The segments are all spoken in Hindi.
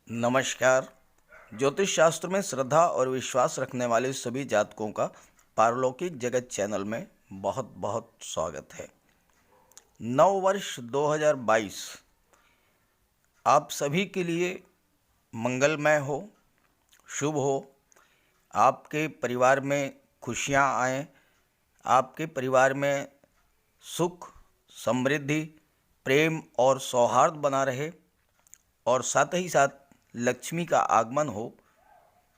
नमस्कार। ज्योतिष शास्त्र में श्रद्धा और विश्वास रखने वाले सभी जातकों का पारलौकिक जगत चैनल में बहुत बहुत स्वागत है। नव वर्ष 2022 आप सभी के लिए मंगलमय हो, शुभ हो। आपके परिवार में खुशियां आएं, आपके परिवार में सुख, समृद्धि, प्रेम और सौहार्द बना रहे और साथ ही साथ लक्ष्मी का आगमन हो,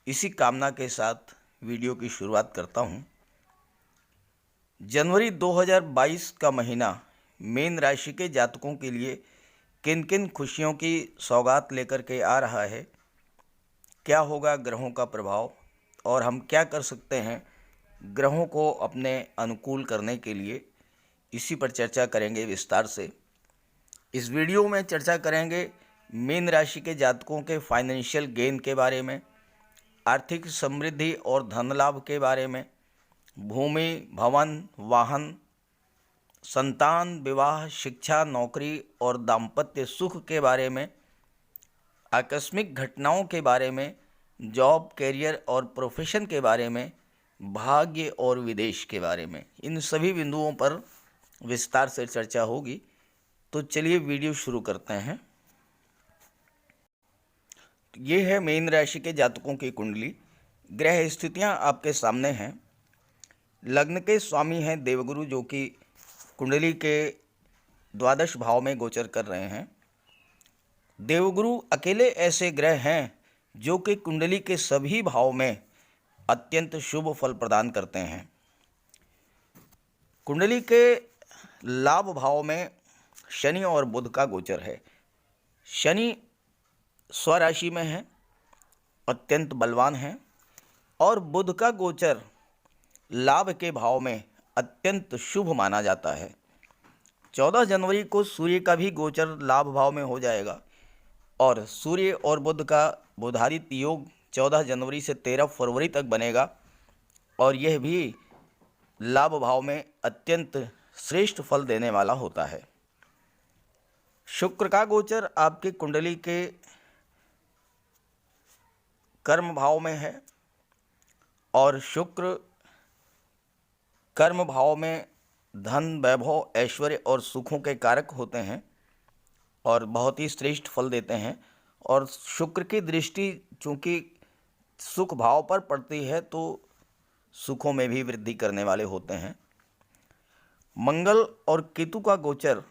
इसी कामना के साथ वीडियो की शुरुआत करता हूं। जनवरी 2022 का महीना मीन राशि के जातकों के लिए किन किन खुशियों की सौगात लेकर के आ रहा है, क्या होगा ग्रहों का प्रभाव और हम क्या कर सकते हैं ग्रहों को अपने अनुकूल करने के लिए, इसी पर चर्चा करेंगे विस्तार से। इस वीडियो में चर्चा करेंगे मीन राशि के जातकों के फाइनेंशियल गेन के बारे में, आर्थिक समृद्धि और धन लाभ के बारे में, भूमि, भवन, वाहन, संतान, विवाह, शिक्षा, नौकरी और दाम्पत्य सुख के बारे में, आकस्मिक घटनाओं के बारे में, जॉब, कैरियर और प्रोफेशन के बारे में, भाग्य और विदेश के बारे में। इन सभी बिंदुओं पर विस्तार से चर्चा होगी। तो चलिए वीडियो शुरू करते हैं। ये है मीन राशि के जातकों की कुंडली। ग्रह स्थितियां आपके सामने हैं। लग्न के स्वामी हैं देवगुरु, जो कि कुंडली के द्वादश भाव में गोचर कर रहे हैं। देवगुरु अकेले ऐसे ग्रह हैं जो कि कुंडली के सभी भाव में अत्यंत शुभ फल प्रदान करते हैं। कुंडली के लाभ भाव में शनि और बुध का गोचर है। शनि स्वराशि में है, अत्यंत बलवान है, और बुध का गोचर लाभ के भाव में अत्यंत शुभ माना जाता है। 14 जनवरी को सूर्य का भी गोचर लाभ भाव में हो जाएगा और सूर्य और बुध का बुधादित्य योग 14 जनवरी से 13 फरवरी तक बनेगा और यह भी लाभ भाव में अत्यंत श्रेष्ठ फल देने वाला होता है। शुक्र का गोचर आपकी कुंडली के कर्म भाव में है और शुक्र कर्म भाव में धन, वैभव, ऐश्वर्य और सुखों के कारक होते हैं और बहुत ही श्रेष्ठ फल देते हैं। और शुक्र की दृष्टि चूँकि सुख भाव पर पड़ती है तो सुखों में भी वृद्धि करने वाले होते हैं। मंगल और केतु का गोचर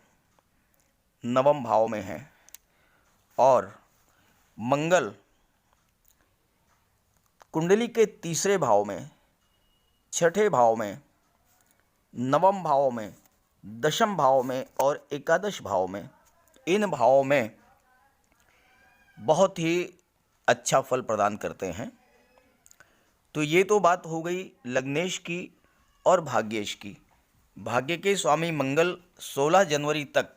नवम भाव में है और मंगल कुंडली के तीसरे भाव में, छठे भाव में, नवम भाव में, दशम भाव में और एकादश भाव में, इन भावों में बहुत ही अच्छा फल प्रदान करते हैं। तो ये तो बात हो गई लग्नेश की और भाग्येश की। भाग्य के स्वामी मंगल 16 जनवरी तक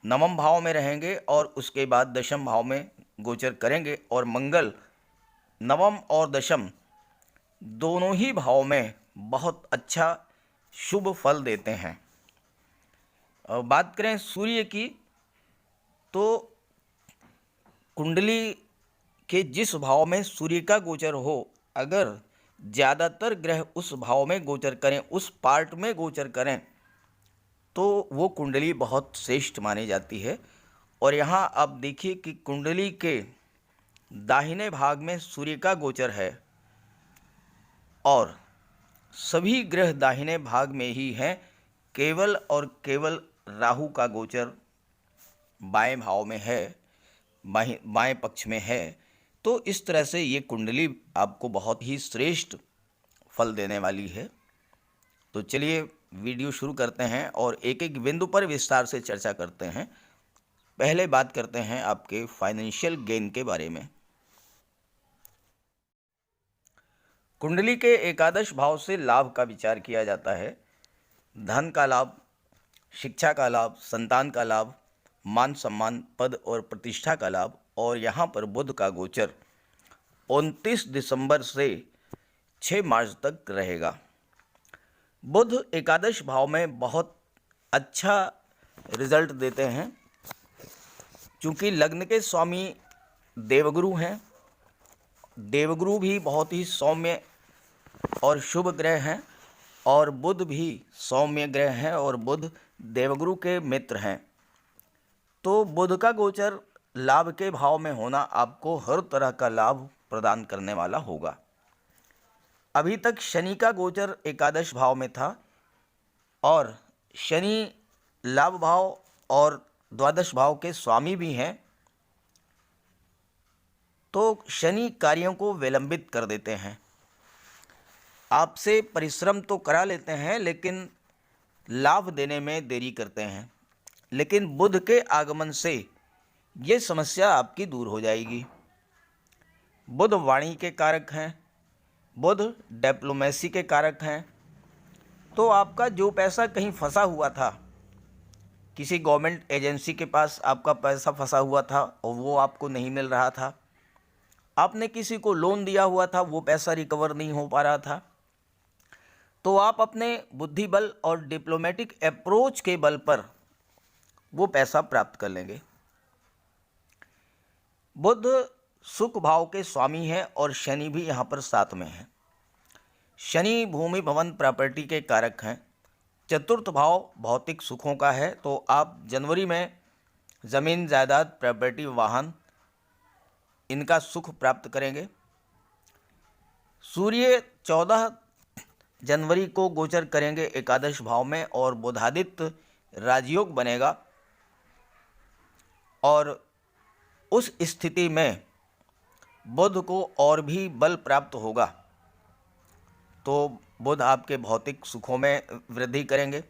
नवम भाव में रहेंगे और उसके बाद दशम भाव में गोचर करेंगे और मंगल नवम और दशम दोनों ही भाव में बहुत अच्छा शुभ फल देते हैं। अब बात करें सूर्य की, तो कुंडली के जिस भाव में सूर्य का गोचर हो, अगर ज़्यादातर ग्रह उस भाव में गोचर करें, उस पार्ट में गोचर करें, तो वो कुंडली बहुत श्रेष्ठ मानी जाती है। और यहाँ आप देखिए कि कुंडली के दाहिने भाग में सूर्य का गोचर है और सभी ग्रह दाहिने भाग में ही हैं, केवल और केवल राहु का गोचर बाएं भाव में है, बाएं पक्ष में है। तो इस तरह से ये कुंडली आपको बहुत ही श्रेष्ठ फल देने वाली है। तो चलिए वीडियो शुरू करते हैं और एक एक बिंदु पर विस्तार से चर्चा करते हैं। पहले बात करते हैं आपके फाइनेंशियल गेन के बारे में। कुंडली के एकादश भाव से लाभ का विचार किया जाता है। धन का लाभ, शिक्षा का लाभ, संतान का लाभ, मान सम्मान, पद और प्रतिष्ठा का लाभ। और यहाँ पर बुध का गोचर 29 दिसंबर से 6 मार्च तक रहेगा। बुध एकादश भाव में बहुत अच्छा रिजल्ट देते हैं, चूँकि लग्न के स्वामी देवगुरु हैं। देवगुरु भी बहुत ही सौम्य और शुभ ग्रह हैं, और बुध भी सौम्य ग्रह हैं, और बुध देवगुरु के मित्र हैं। तो बुध का गोचर लाभ के भाव में होना आपको हर तरह का लाभ प्रदान करने वाला होगा। अभी तक शनि का गोचर एकादश भाव में था, और शनि लाभ भाव और द्वादश भाव के स्वामी भी हैं। तो शनि कार्यों को विलंबित कर देते हैं, आपसे परिश्रम तो करा लेते हैं लेकिन लाभ देने में देरी करते हैं। लेकिन बुध के आगमन से ये समस्या आपकी दूर हो जाएगी। बुध वाणी के कारक हैं, बुध डिप्लोमेसी के कारक हैं। तो आपका जो पैसा कहीं फंसा हुआ था, किसी गवर्नमेंट एजेंसी के पास आपका पैसा फंसा हुआ था और वो आपको नहीं मिल रहा था, आपने किसी को लोन दिया हुआ था, वो पैसा रिकवर नहीं हो पा रहा था, तो आप अपने बुद्धि बल और डिप्लोमेटिक अप्रोच के बल पर वो पैसा प्राप्त कर लेंगे। बुध सुख भाव के स्वामी हैं और शनि भी यहाँ पर साथ में है। शनि भूमि भवन प्रॉपर्टी के कारक हैं। चतुर्थ भाव भौतिक सुखों का है, तो आप जनवरी में ज़मीन जायदाद प्रॉपर्टी वाहन इनका सुख प्राप्त करेंगे। सूर्य 14 जनवरी को गोचर करेंगे एकादश भाव में, और बुधादित्य राजयोग बनेगा, और उस स्थिति में बुध को और भी बल प्राप्त होगा। तो बुध आपके भौतिक सुखों में वृद्धि करेंगे,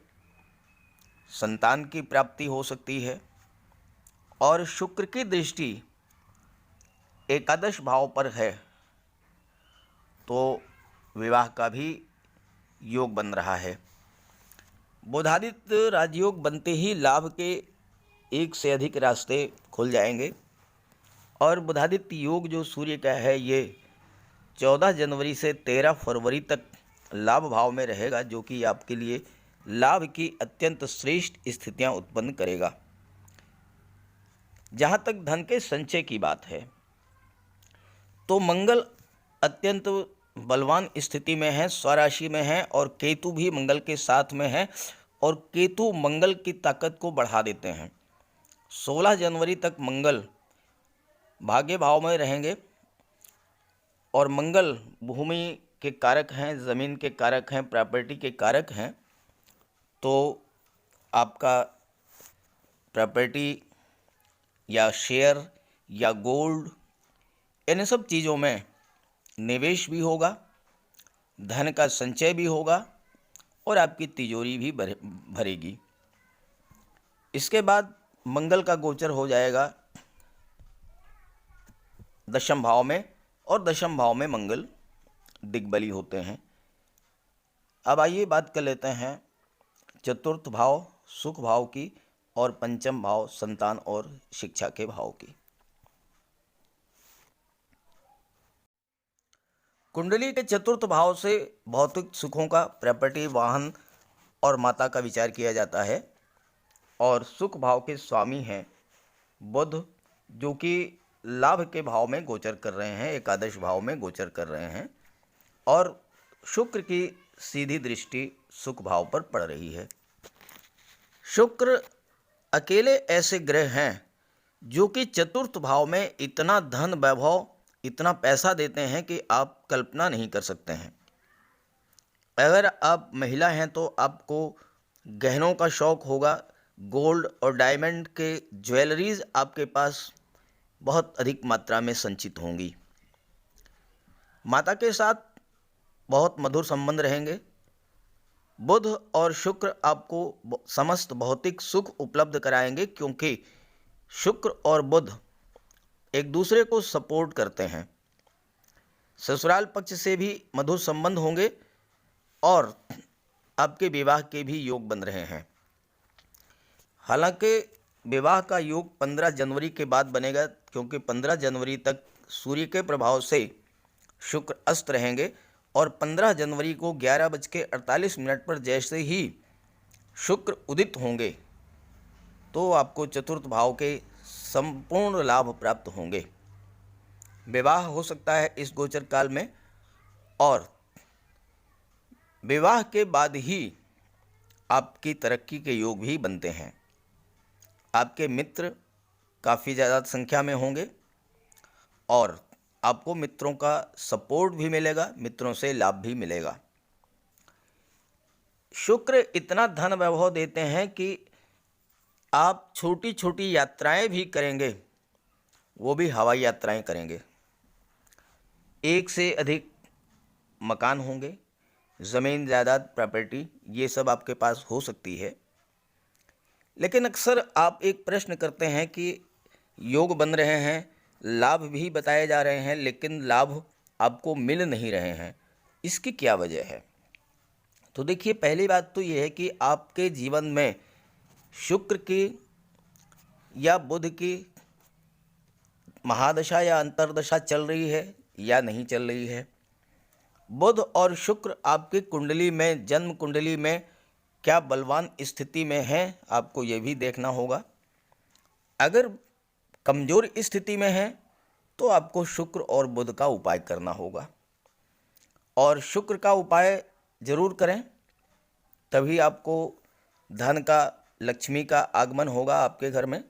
संतान की प्राप्ति हो सकती है, और शुक्र की दृष्टि एकादश भाव पर है, तो विवाह का भी योग बन रहा है। बुधादित्य राजयोग बनते ही लाभ के एक से अधिक रास्ते खुल जाएंगे, और बुधादित्य योग जो सूर्य का है ये 14 जनवरी से 13 फरवरी तक लाभ भाव में रहेगा, जो कि आपके लिए लाभ की अत्यंत श्रेष्ठ स्थितियां उत्पन्न करेगा। जहां तक धन के संचय की बात है, तो मंगल अत्यंत बलवान स्थिति में है, स्वराशि में है, और केतु भी मंगल के साथ में है, और केतु मंगल की ताकत को बढ़ा देते हैं। 16 जनवरी तक मंगल भाग्य भाव में रहेंगे, और मंगल भूमि के कारक हैं, ज़मीन के कारक हैं, प्रॉपर्टी के कारक हैं। तो आपका प्रॉपर्टी या शेयर या गोल्ड, इन सब चीज़ों में निवेश भी होगा, धन का संचय भी होगा, और आपकी तिजोरी भी भरेगी। इसके बाद मंगल का गोचर हो जाएगा दशम भाव में, और दशम भाव में मंगल दिग्बली होते हैं। अब आइए बात कर लेते हैं चतुर्थ भाव सुख भाव की, और पंचम भाव संतान और शिक्षा के भाव की। कुंडली के चतुर्थ भाव से भौतिक सुखों का, प्रॉपर्टी, वाहन और माता का विचार किया जाता है, और सुख भाव के स्वामी हैं बुध, जो कि लाभ के भाव में गोचर कर रहे हैं, एकादश भाव में गोचर कर रहे हैं, और शुक्र की सीधी दृष्टि सुख भाव पर पड़ रही है। शुक्र अकेले ऐसे ग्रह हैं जो कि चतुर्थ भाव में इतना धन वैभव, इतना पैसा देते हैं कि आप कल्पना नहीं कर सकते हैं। अगर आप महिला हैं तो आपको गहनों का शौक होगा, गोल्ड और डायमंड के ज्वेलरीज आपके पास बहुत अधिक मात्रा में संचित होंगी। माता के साथ बहुत मधुर संबंध रहेंगे। बुध और शुक्र आपको समस्त भौतिक सुख उपलब्ध कराएंगे, क्योंकि शुक्र और बुध एक दूसरे को सपोर्ट करते हैं। ससुराल पक्ष से भी मधुर संबंध होंगे, और आपके विवाह के भी योग बन रहे हैं। हालांकि विवाह का योग 15 जनवरी के बाद बनेगा, क्योंकि 15 जनवरी तक सूर्य के प्रभाव से शुक्र अस्त रहेंगे, और 15 जनवरी को 11:48 पर जैसे ही शुक्र उदित होंगे तो आपको चतुर्थ भाव के संपूर्ण लाभ प्राप्त होंगे। विवाह हो सकता है इस गोचर काल में, और विवाह के बाद ही आपकी तरक्की के योग भी बनते हैं। आपके मित्र काफ़ी ज़्यादा संख्या में होंगे और आपको मित्रों का सपोर्ट भी मिलेगा, मित्रों से लाभ भी मिलेगा। शुक्र इतना धन वैभव देते हैं कि आप छोटी छोटी यात्राएं भी करेंगे, वो भी हवाई यात्राएं करेंगे। एक से अधिक मकान होंगे, ज़मीन जायदाद प्रॉपर्टी ये सब आपके पास हो सकती है। लेकिन अक्सर आप एक प्रश्न करते हैं कि योग बन रहे हैं, लाभ भी बताए जा रहे हैं, लेकिन लाभ आपको मिल नहीं रहे हैं, इसकी क्या वजह है? तो देखिए, पहली बात तो ये है कि आपके जीवन में शुक्र की या बुध की महादशा या अंतर्दशा चल रही है या नहीं चल रही है। बुध और शुक्र आपकी कुंडली में, जन्म कुंडली में क्या बलवान स्थिति में है, आपको ये भी देखना होगा। अगर कमज़ोर स्थिति में है तो आपको शुक्र और बुध का उपाय करना होगा, और शुक्र का उपाय ज़रूर करें, तभी आपको धन का, लक्ष्मी का आगमन होगा आपके घर में।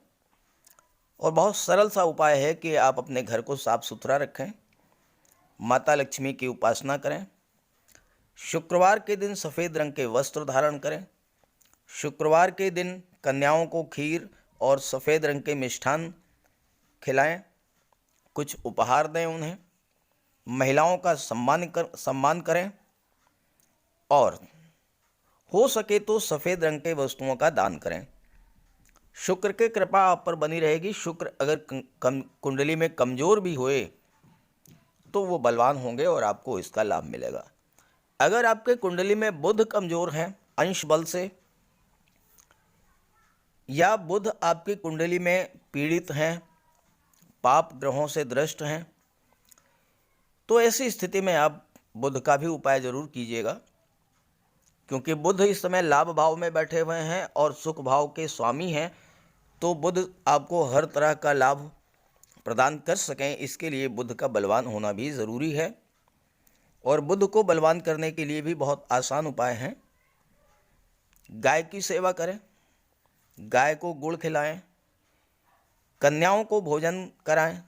और बहुत सरल सा उपाय है कि आप अपने घर को साफ सुथरा रखें, माता लक्ष्मी की उपासना करें, शुक्रवार के दिन सफ़ेद रंग के वस्त्र धारण करें, शुक्रवार के दिन कन्याओं को खीर और सफ़ेद रंग के मिष्ठान खिलाएं, कुछ उपहार दें उन्हें, महिलाओं का सम्मान करें, और हो सके तो सफ़ेद रंग के वस्तुओं का दान करें। शुक्र की कृपा आप पर बनी रहेगी। शुक्र अगर कुंडली में कमज़ोर भी हुए तो वो बलवान होंगे और आपको इसका लाभ मिलेगा। अगर आपके कुंडली में बुध कमज़ोर हैं अंश बल से, या बुध आपकी कुंडली में पीड़ित हैं, पाप ग्रहों से दृष्ट हैं, तो ऐसी स्थिति में आप बुध का भी उपाय ज़रूर कीजिएगा, क्योंकि बुध इस समय लाभ भाव में बैठे हुए हैं और सुख भाव के स्वामी हैं। तो बुध आपको हर तरह का लाभ प्रदान कर सकें, इसके लिए बुध का बलवान होना भी ज़रूरी है। और बुध को बलवान करने के लिए भी बहुत आसान उपाय हैं। गाय की सेवा करें, गाय को गुड़ खिलाएं, कन्याओं को भोजन कराएं।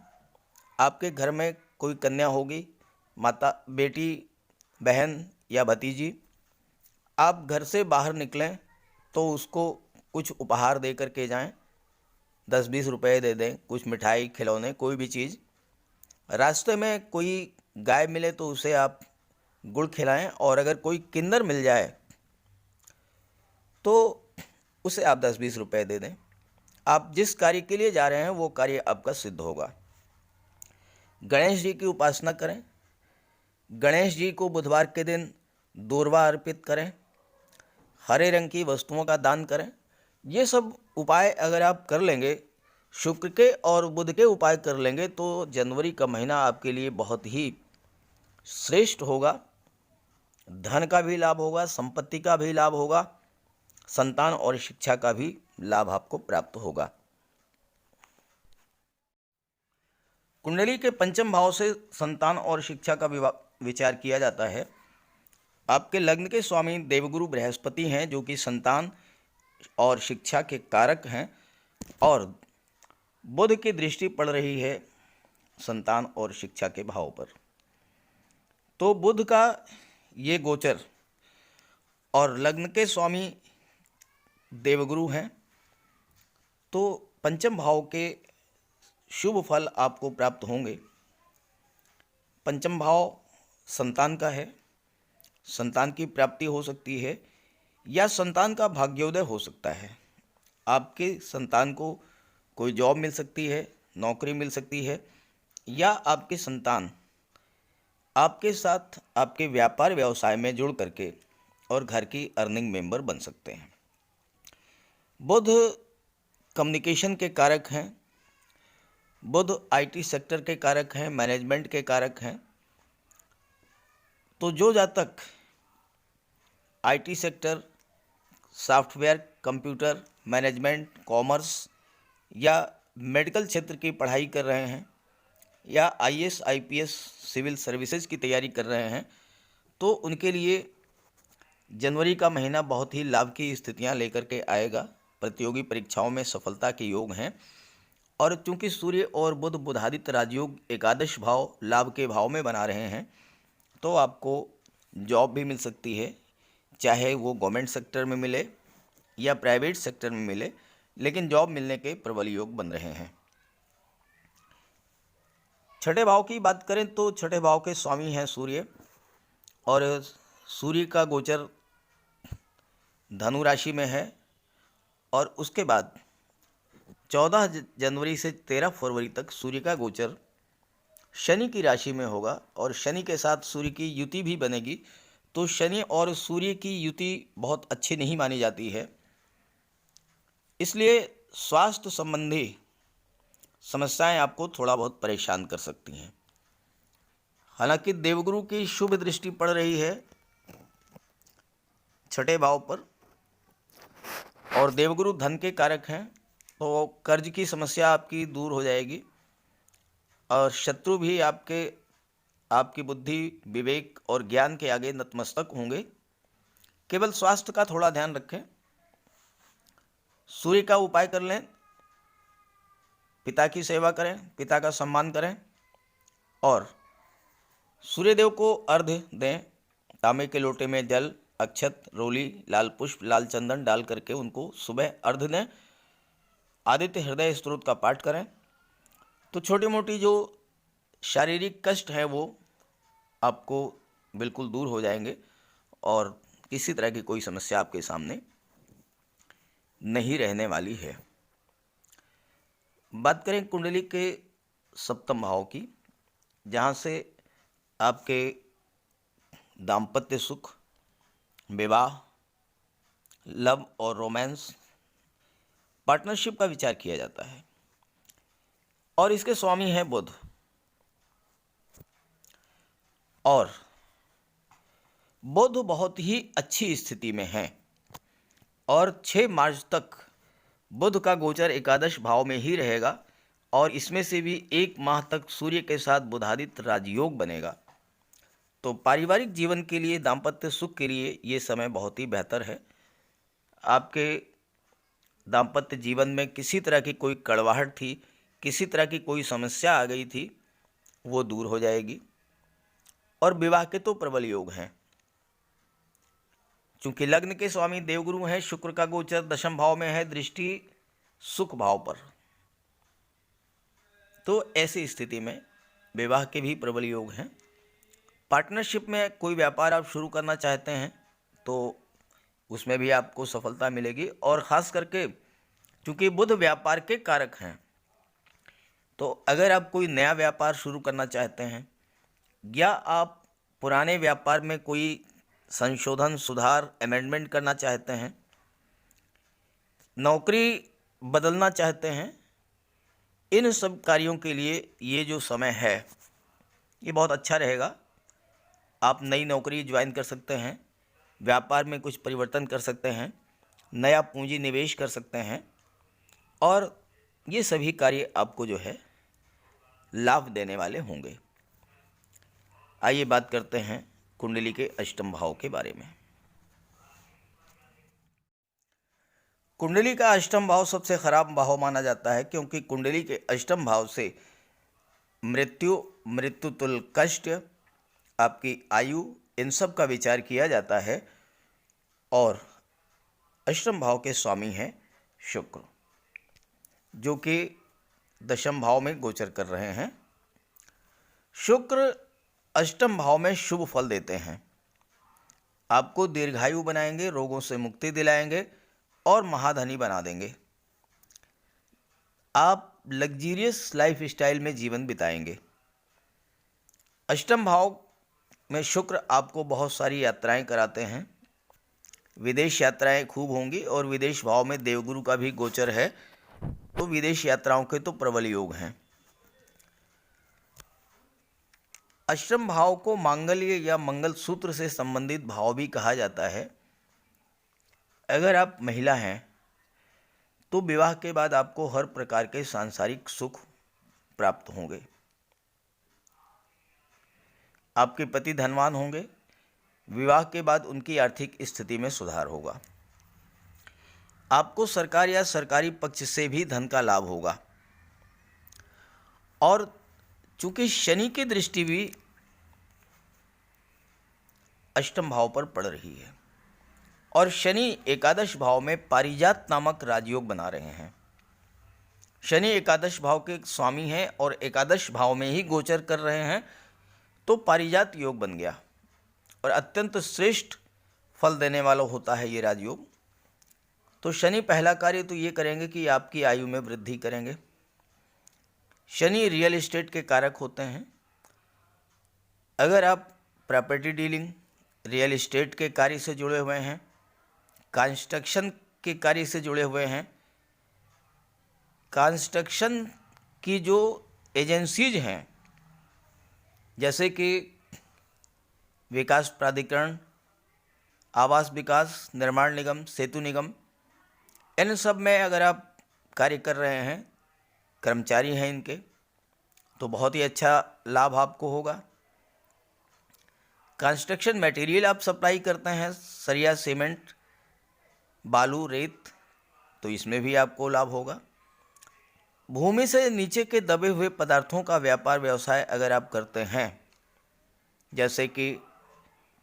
आपके घर में कोई कन्या होगी, माता, बेटी, बहन या भतीजी, आप घर से बाहर निकलें तो उसको कुछ उपहार दे कर के जाएं। 10-20 रुपए दे दें, कुछ मिठाई, खिलौने, कोई भी चीज़। रास्ते में कोई गाय मिले तो उसे आप गुड़ खिलाएं, और अगर कोई किन्नर मिल जाए तो उसे आप 10-20 रुपए दे दें। आप जिस कार्य के लिए जा रहे हैं वो कार्य आपका सिद्ध होगा। गणेश जी की उपासना करें, गणेश जी को बुधवार के दिन दूर्वा अर्पित करें, हरे रंग की वस्तुओं का दान करें। ये सब उपाय अगर आप कर लेंगे, शुक्र के और बुध के उपाय कर लेंगे, तो जनवरी का महीना आपके लिए बहुत ही श्रेष्ठ होगा। धन का भी लाभ होगा, संपत्ति का भी लाभ होगा, संतान और शिक्षा का भी लाभ आपको प्राप्त होगा। कुंडली के पंचम भाव से संतान और शिक्षा का विचार किया जाता है। आपके लग्न के स्वामी देवगुरु बृहस्पति हैं, जो कि संतान और शिक्षा के कारक हैं, और बुध की दृष्टि पड़ रही है संतान और शिक्षा के भाव पर। तो बुध का ये गोचर, और लग्न के स्वामी देवगुरु हैं, तो पंचम भाव के शुभ फल आपको प्राप्त होंगे। पंचम भाव संतान का है, संतान की प्राप्ति हो सकती है या संतान का भाग्योदय हो सकता है। आपके संतान को कोई जॉब मिल सकती है, नौकरी मिल सकती है, या आपके संतान आपके साथ आपके व्यापार व्यवसाय में जुड़ करके और घर की अर्निंग मेंबर बन सकते हैं। बुध कम्युनिकेशन के कारक हैं, बुध आईटी सेक्टर के कारक हैं, मैनेजमेंट के कारक हैं। तो जो जातक IT sector, software, computer, management, commerce या मेडिकल क्षेत्र की पढ़ाई कर रहे हैं, या आईएएस आईपीएस सिविल सर्विसेज की तैयारी कर रहे हैं तो उनके लिए जनवरी का महीना बहुत ही लाभ की स्थितियां लेकर के आएगा। प्रतियोगी परीक्षाओं में सफलता के योग हैं और चूंकि सूर्य और बुध बुधादित्य राजयोग एकादश भाव लाभ के भाव में बना रहे हैं तो आपको जॉब भी मिल सकती है, चाहे वो गवर्नमेंट सेक्टर में मिले या प्राइवेट सेक्टर में मिले, लेकिन जॉब मिलने के प्रबल योग बन रहे हैं। छठे भाव की बात करें तो छठे भाव के स्वामी हैं सूर्य और सूर्य का गोचर धनु राशि में है और उसके बाद 14 जनवरी से 13 फरवरी तक सूर्य का गोचर शनि की राशि में होगा और शनि के साथ सूर्य की युति भी बनेगी। तो शनि और सूर्य की युति बहुत अच्छी नहीं मानी जाती है, इसलिए स्वास्थ्य संबंधी समस्याएं आपको थोड़ा बहुत परेशान कर सकती हैं। हालांकि देवगुरु की शुभ दृष्टि पड़ रही है छठे भाव पर और देवगुरु धन के कारक हैं, तो कर्ज की समस्या आपकी दूर हो जाएगी और शत्रु भी आपकी बुद्धि, विवेक और ज्ञान के आगे नतमस्तक होंगे। केवल स्वास्थ्य का थोड़ा ध्यान रखें। सूर्य का उपाय कर लें, पिता की सेवा करें, पिता का सम्मान करें और सूर्यदेव को अर्घ्य दें। तांबे के लोटे में जल, अक्षत, रोली, लाल पुष्प, लाल चंदन डाल करके उनको सुबह अर्घ्य दें। आदित्य हृदय स्तोत्र का पाठ करें तो छोटी मोटी जो शारीरिक कष्ट है वो आपको बिल्कुल दूर हो जाएंगे और किसी तरह की कोई समस्या आपके सामने नहीं रहने वाली है। बात करें कुंडली के सप्तम भाव की, जहाँ से आपके दाम्पत्य सुख, विवाह, लव और रोमांस, पार्टनरशिप का विचार किया जाता है और इसके स्वामी हैं बुध। और बुध बहुत ही अच्छी स्थिति में हैं और 6 मार्च तक बुध का गोचर एकादश भाव में ही रहेगा और इसमें से भी 1 माह तक सूर्य के साथ बुधादित्य राजयोग बनेगा। तो पारिवारिक जीवन के लिए, दाम्पत्य सुख के लिए ये समय बहुत ही बेहतर है। आपके दाम्पत्य जीवन में किसी तरह की कोई कड़वाहट थी, किसी तरह की कोई समस्या आ गई थी, वो दूर हो जाएगी और विवाह के तो प्रबल योग हैं। चूंकि लग्न के स्वामी देवगुरु हैं, शुक्र का गोचर दशम भाव में है, दृष्टि सुख भाव पर, तो ऐसी स्थिति में विवाह के भी प्रबल योग हैं। पार्टनरशिप में कोई व्यापार आप शुरू करना चाहते हैं तो उसमें भी आपको सफलता मिलेगी और ख़ास करके चूँकि बुध व्यापार के कारक हैं, तो अगर आप कोई नया व्यापार शुरू करना चाहते हैं या आप पुराने व्यापार में कोई संशोधन, सुधार, अमेंडमेंट करना चाहते हैं, नौकरी बदलना चाहते हैं, इन सब कार्यों के लिए ये जो समय है ये बहुत अच्छा रहेगा। आप नई नौकरी ज्वाइन कर सकते हैं, व्यापार में कुछ परिवर्तन कर सकते हैं, नया पूंजी निवेश कर सकते हैं और ये सभी कार्य आपको जो है लाभ देने वाले होंगे। आइए बात करते हैं कुंडली के अष्टम भाव के बारे में। कुंडली का अष्टम भाव सबसे खराब भाव माना जाता है क्योंकि कुंडली के अष्टम भाव से मृत्यु तुल्य कष्ट, आपकी आयु, इन सब का विचार किया जाता है और अष्टम भाव के स्वामी हैं शुक्र, जो कि दशम भाव में गोचर कर रहे हैं। शुक्र अष्टम भाव में शुभ फल देते हैं, आपको दीर्घायु बनाएंगे, रोगों से मुक्ति दिलाएंगे और महाधनी बना देंगे। आप लग्जीरियस लाइफ स्टाइल में जीवन बिताएंगे। अष्टम भाव में शुक्र आपको बहुत सारी यात्राएं कराते हैं, विदेश यात्राएं खूब होंगी और विदेश भाव में देवगुरु का भी गोचर है, तो विदेश यात्राओं के तो प्रबल योग हैं। अष्टम भाव को मांगल्य या मंगल सूत्र से संबंधित भाव भी कहा जाता है। अगर आप महिला हैं तो विवाह के बाद आपको हर प्रकार के सांसारिक सुख प्राप्त होंगे। आपके पति धनवान होंगे। विवाह के बाद उनकी आर्थिक स्थिति में सुधार होगा। आपको सरकार या सरकारी पक्ष से भी धन का लाभ होगा। और चूंकि शनि की दृष्टि भी अष्टम भाव पर पड़ रही है और शनि एकादश भाव में पारिजात नामक राजयोग बना रहे हैं। शनि एकादश भाव के स्वामी हैं और एकादश भाव में ही गोचर कर रहे हैं, तो पारिजात योग बन गया और अत्यंत श्रेष्ठ फल देने वाला होता है ये राजयोग। तो शनि पहला कार्य तो ये करेंगे कि आपकी आयु में वृद्धि करेंगे। शनि रियल एस्टेट के कारक होते हैं। अगर आप प्रॉपर्टी डीलिंग, रियल एस्टेट के कार्य से जुड़े हुए हैं, कंस्ट्रक्शन के कार्य से जुड़े हुए हैं, कंस्ट्रक्शन की जो एजेंसीज हैं जैसे कि विकास प्राधिकरण, आवास विकास निर्माण निगम, सेतु निगम, इन सब में अगर आप कार्य कर रहे हैं, कर्मचारी हैं इनके, तो बहुत ही अच्छा लाभ आपको होगा। कंस्ट्रक्शन मटेरियल आप सप्लाई करते हैं, सरिया, सीमेंट, बालू, रेत, तो इसमें भी आपको लाभ होगा। भूमि से नीचे के दबे हुए पदार्थों का व्यापार व्यवसाय अगर आप करते हैं, जैसे कि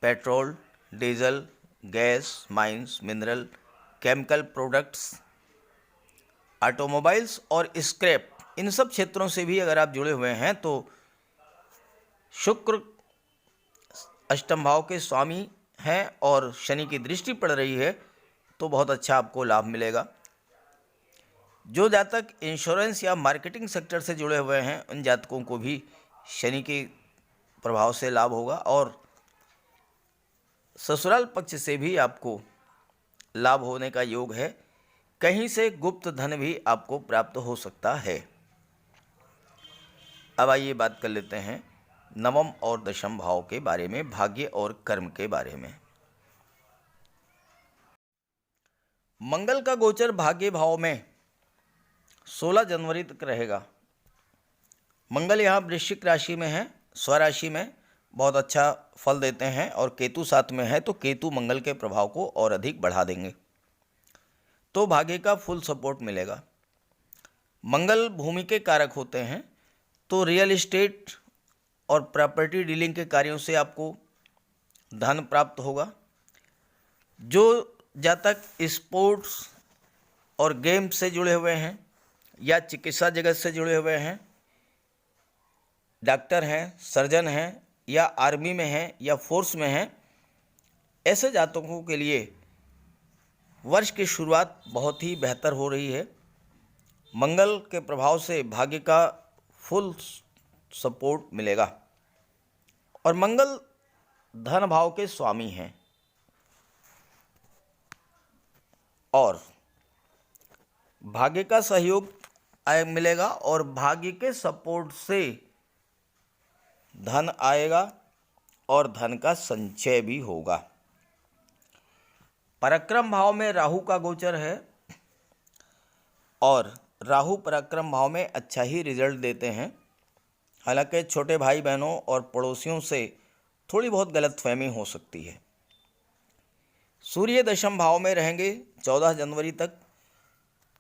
petrol, diesel, gas, mines, mineral, chemical products, automobiles और स्क्रैप, इन सब क्षेत्रों से भी अगर आप जुड़े हुए हैं तो शुक्र अष्टम भाव के स्वामी हैं और शनि की दृष्टि पड़ रही है, तो बहुत अच्छा आपको लाभ मिलेगा। जो जातक इंश्योरेंस या मार्केटिंग सेक्टर से जुड़े हुए हैं, उन जातकों को भी शनि के प्रभाव से लाभ होगा और ससुराल पक्ष से भी आपको लाभ होने का योग है। कहीं से गुप्त धन भी आपको प्राप्त हो सकता है। अब आइए बात कर लेते हैं नवम और दशम भाव के बारे में, भाग्य और कर्म के बारे में। मंगल का गोचर भाग्य भाव में 16 जनवरी तक रहेगा। मंगल यहाँ वृश्चिक राशि में है, स्वराशि में बहुत अच्छा फल देते हैं और केतु साथ में है, तो केतु मंगल के प्रभाव को और अधिक बढ़ा देंगे, तो भाग्य का फुल सपोर्ट मिलेगा। मंगल भूमि के कारक होते हैं, तो रियल एस्टेट और प्रॉपर्टी डीलिंग के कार्यों से आपको धन प्राप्त होगा। जो जातक स्पोर्ट्स और गेम से जुड़े हुए हैं या चिकित्सा जगत से जुड़े हुए हैं, डॉक्टर हैं, सर्जन हैं या आर्मी में हैं या फोर्स में हैं, ऐसे जातकों के लिए वर्ष की शुरुआत बहुत ही बेहतर हो रही है। मंगल के प्रभाव से भाग्य का फुल सपोर्ट मिलेगा और मंगल धन भाव के स्वामी हैं और भाग्य का सहयोग मिलेगा और भाग्य के सपोर्ट से धन आएगा और धन का संचय भी होगा। पराक्रम भाव में राहु का गोचर है और राहु पराक्रम भाव में अच्छा ही रिजल्ट देते हैं। हालांकि छोटे भाई बहनों और पड़ोसियों से थोड़ी बहुत गलतफहमी हो सकती है। सूर्य दशम भाव में रहेंगे 14 जनवरी तक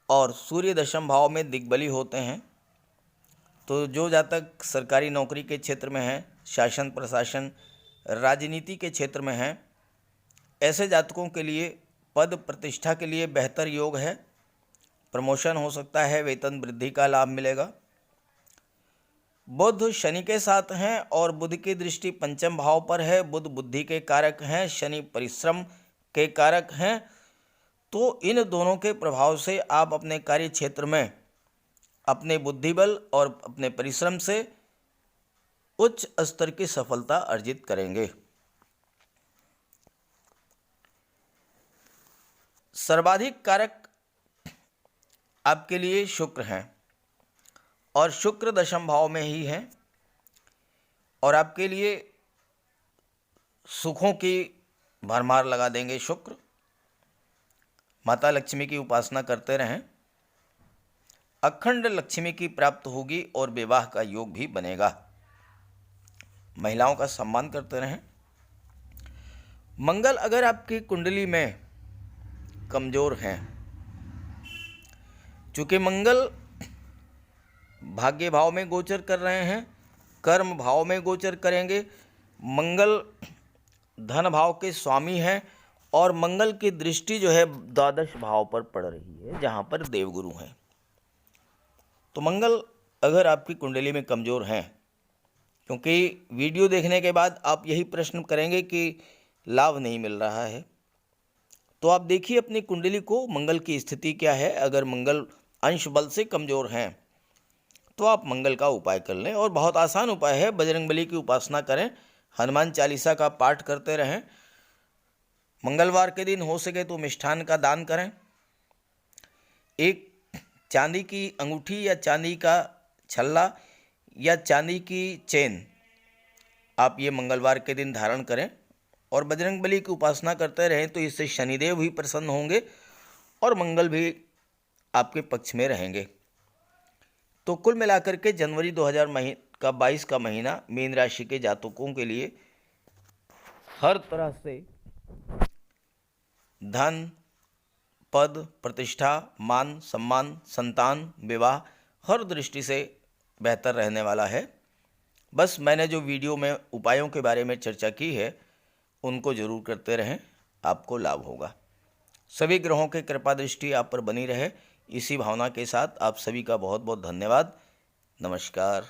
और सूर्य दशम भाव में दिग्बली होते हैं, तो जो जातक सरकारी नौकरी के क्षेत्र में हैं, शासन प्रशासन, राजनीति के क्षेत्र में हैं, ऐसे जातकों के लिए पद प्रतिष्ठा के लिए बेहतर योग है। प्रमोशन हो सकता है, वेतन वृद्धि का लाभ मिलेगा। बुध शनि के साथ हैं और बुध की दृष्टि पंचम भाव पर है। बुध बुद्धि के कारक हैं, शनि परिश्रम के कारक हैं, तो इन दोनों के प्रभाव से आप अपने कार्य क्षेत्र में अपने बुद्धिबल और अपने परिश्रम से उच्च स्तर की सफलता अर्जित करेंगे। सर्वाधिक कारक आपके लिए शुक्र हैं और शुक्र दशम भाव में ही है और आपके लिए सुखों की भरमार लगा देंगे शुक्र। माता लक्ष्मी की उपासना करते रहें, अखंड लक्ष्मी की प्राप्त होगी और विवाह का योग भी बनेगा। महिलाओं का सम्मान करते रहें। मंगल अगर आपकी कुंडली में कमज़ोर हैं, चूँकि मंगल भाग्य भाव में गोचर कर रहे हैं, कर्म भाव में गोचर करेंगे, मंगल धन भाव के स्वामी हैं और मंगल की दृष्टि जो है द्वादश भाव पर पड़ रही है जहाँ पर देवगुरु हैं। तो मंगल अगर आपकी कुंडली में कमज़ोर हैं, क्योंकि वीडियो देखने के बाद आप यही प्रश्न करेंगे कि लाभ नहीं मिल रहा है, तो आप देखिए अपनी कुंडली को, मंगल की स्थिति क्या है। अगर मंगल अंश बल से कमज़ोर हैं तो आप मंगल का उपाय कर लें, और बहुत आसान उपाय है। बजरंगबली की उपासना करें, हनुमान चालीसा का पाठ करते रहें, मंगलवार के दिन हो सके तो मिष्ठान का दान करें। एक चांदी की अंगूठी या चांदी का छल्ला या चांदी की चेन आप ये मंगलवार के दिन धारण करें और बजरंगबली की उपासना करते रहें, तो इससे शनिदेव भी प्रसन्न होंगे और मंगल भी आपके पक्ष में रहेंगे। तो कुल मिलाकर के जनवरी 2022 का महीना मीन राशि के जातकों के लिए हर तरह से धन, पद, प्रतिष्ठा, मान, सम्मान, संतान, विवाह हर दृष्टि से बेहतर रहने वाला है। बस मैंने जो वीडियो में उपायों के बारे में चर्चा की है उनको जरूर करते रहें, आपको लाभ होगा। सभी ग्रहों की कृपा दृष्टि आप पर बनी रहे, इसी भावना के साथ आप सभी का बहुत बहुत धन्यवाद। नमस्कार।